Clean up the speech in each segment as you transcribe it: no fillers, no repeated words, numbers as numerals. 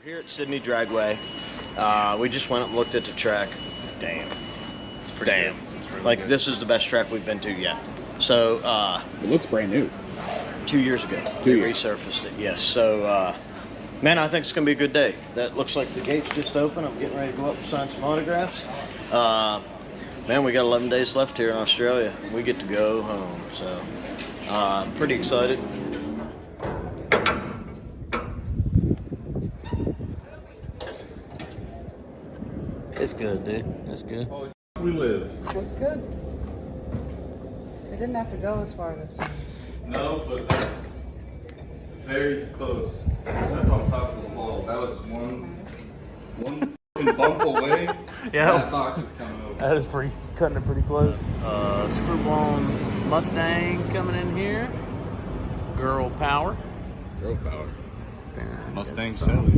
Here at Sydney Dragway, we just went up and looked at the track. Damn, it's pretty good. It's really like good. This is the best track we've been to yet. So it looks brand new. 2 years ago, we resurfaced it. Yes. So man, I think it's gonna be a good day. That looks like the gate's just open. I'm getting ready to go up and sign some autographs. Man, we got 11 days left here in Australia. We get to go home. So I'm pretty excited. It's good, dude. It's good. We live. Looks good. They didn't have to go as far this time. No, but that's very close. That's on top of the wall. That was one fucking bump away. Yeah. That box is coming over. That is cutting it pretty close. Screw-blown Mustang coming in here. Girl power. Girl power. Mustang so. Shelly.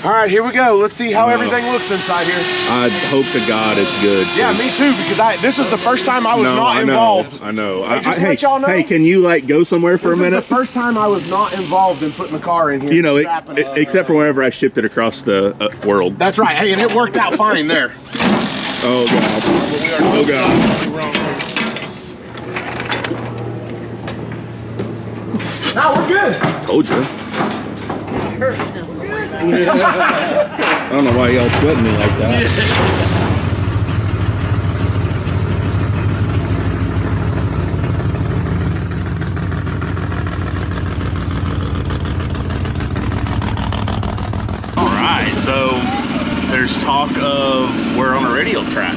All right, here we go. Let's see how everything looks inside here. I hope to God it's good. Yeah, me too, because this is the first time I was not involved. I know. Just let y'all know. Hey, can you like go somewhere for a minute? This is the first time I was not involved in putting the car in here. You know, except for whenever I shipped it across the world. That's right. Hey, and it worked out fine there. Oh God. Oh God. Now we're good. Told you. I don't know why y'all sweating me like that. All right, so there's talk of we're on a radial track.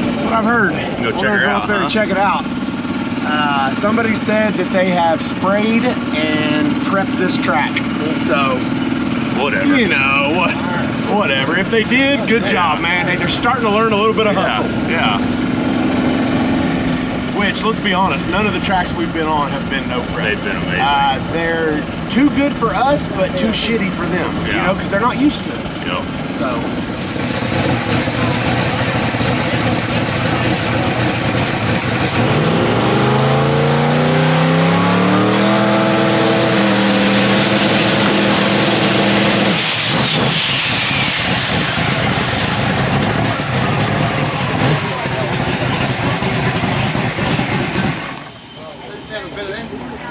That's what I've heard. Go check her out. Go up there and check it out. Somebody said that they have sprayed and prepped this track. So, Whatever. you know, whatever. If they did, good job, man. Hey, they're starting to learn a little bit of hustle. Yeah. Which, let's be honest, none of the tracks we've been on have been no prep. They've been amazing. They're too good for us, but too shitty for them. Yeah. You know, because they're not used to it. Yep. So.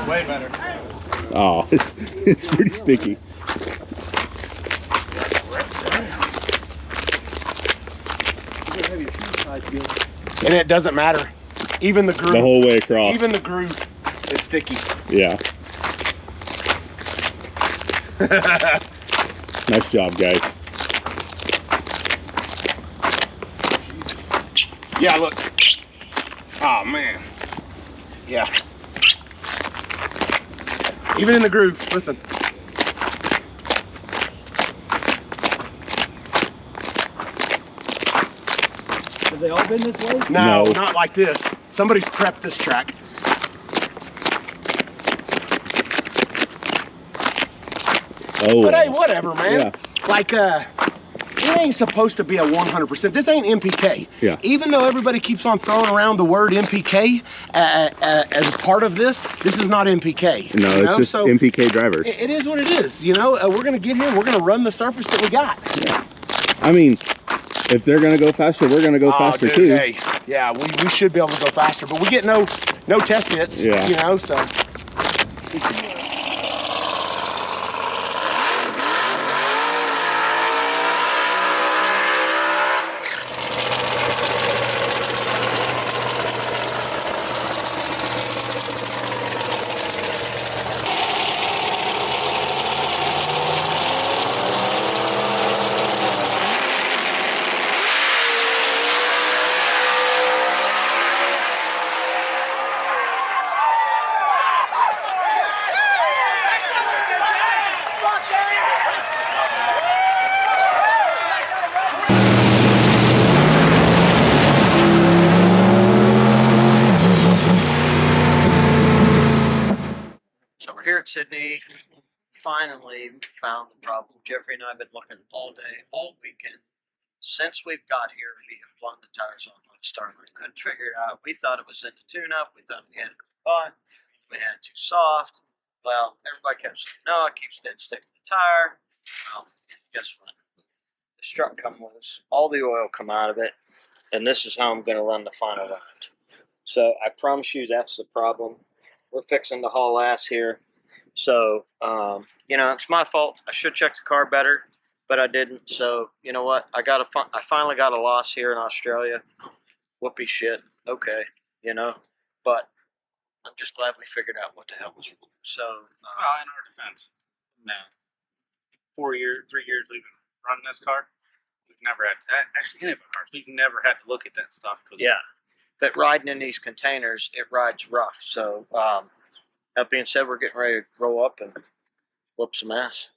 Way better. Oh, it's pretty sticky. And it doesn't matter. Even the groove. The whole way across. Even the groove is sticky. Yeah. Nice job, guys. Yeah, look. Oh, man. Yeah. Even in the groove, listen. Have they all been this way? No, No. not like this. Somebody's prepped this track. Oh. But hey, whatever, man. Yeah. Like, it ain't supposed to be a 100%. This ain't MPK. Yeah. Even though everybody keeps on throwing around the word MPK as part of this is not MPK. No, you it's know? just So MPK drivers. it is what it is. You know, we're gonna get here and we're gonna run the surface that we got. Yeah. I mean, if they're gonna go faster, we're gonna go faster dude, too. Hey, yeah, we should be able to go faster, but we get no test hits. Yeah. You know, so. Here at Sydney, finally found the problem. Jeffrey and I have been looking all day, all weekend. Since we've got here, we have blown the tires off on Starline. Couldn't figure it out. We thought it was in the tune-up. We thought we had it in the butt. We had it too soft. Well, everybody kept saying, no, it keeps dead stick to the tire. Well, guess what? The strut come loose, all the oil come out of it, and this is how I'm going to run the final round. So I promise you that's the problem. We're fixing to haul ass here. So, you know, it's my fault. I should check the car better, but I didn't. So, you know what? I finally got a loss here in Australia. Whoopee shit. Okay, you know, but I'm just glad we figured out what the hell was wrong. So, Well, in our defense, no. 3 years we've been running this car. We've never had, actually any of our cars, we've never had to look at that stuff. Cause yeah, but riding in these containers, it rides rough. So, that being said, we're getting ready to roll up and whoop some ass.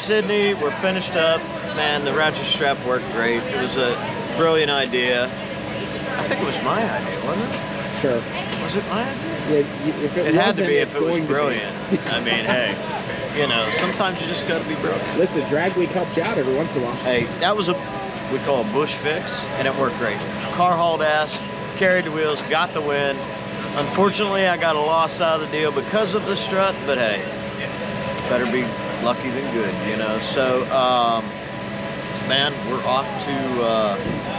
Sydney. We're finished up. Man, the ratchet strap worked great. It was a brilliant idea. I think it was my idea, wasn't it? Sure. Was it my idea? Yeah, if It had to wasn't, be it's if it was going to be. brilliant. I mean, hey, you know, sometimes you just got to be brilliant. Listen, Dragway helps you out every once in a while. Hey, that was we call a bush fix, and it worked great. Car hauled ass, carried the wheels, got the win. Unfortunately, I got a loss out of the deal because of the strut, but hey, better be lucky than good, you know. So, man, we're off to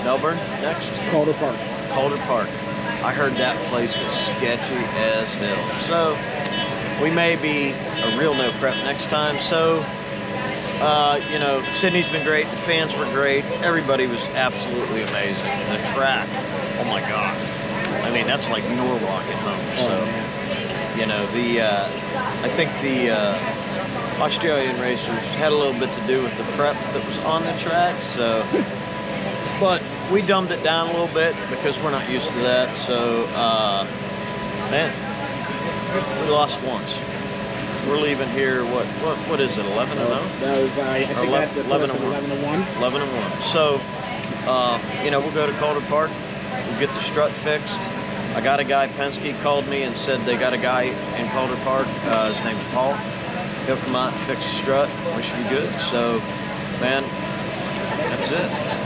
Melbourne next. Calder Park. Calder Park. I heard that place is sketchy as hell. So we may be a real no prep next time. So, you know, Sydney's been great. The fans were great. Everybody was absolutely amazing. The track, oh my God. I mean, that's like Norwalk at home. So, you know, I think the Australian racers had a little bit to do with the prep that was on the track. So, but we dumbed it down a little bit because we're not used to that. So, man, we lost once. We're leaving here. What is it? 11-0? That was I think that 11-1. 11-1. 11-1. So, you know, we'll go to Calder Park. We'll get the strut fixed. I got a guy. Penske called me and said they got a guy in Calder Park. His name's Paul. He'll come out and fix the strut. We should be good. So, man, that's it.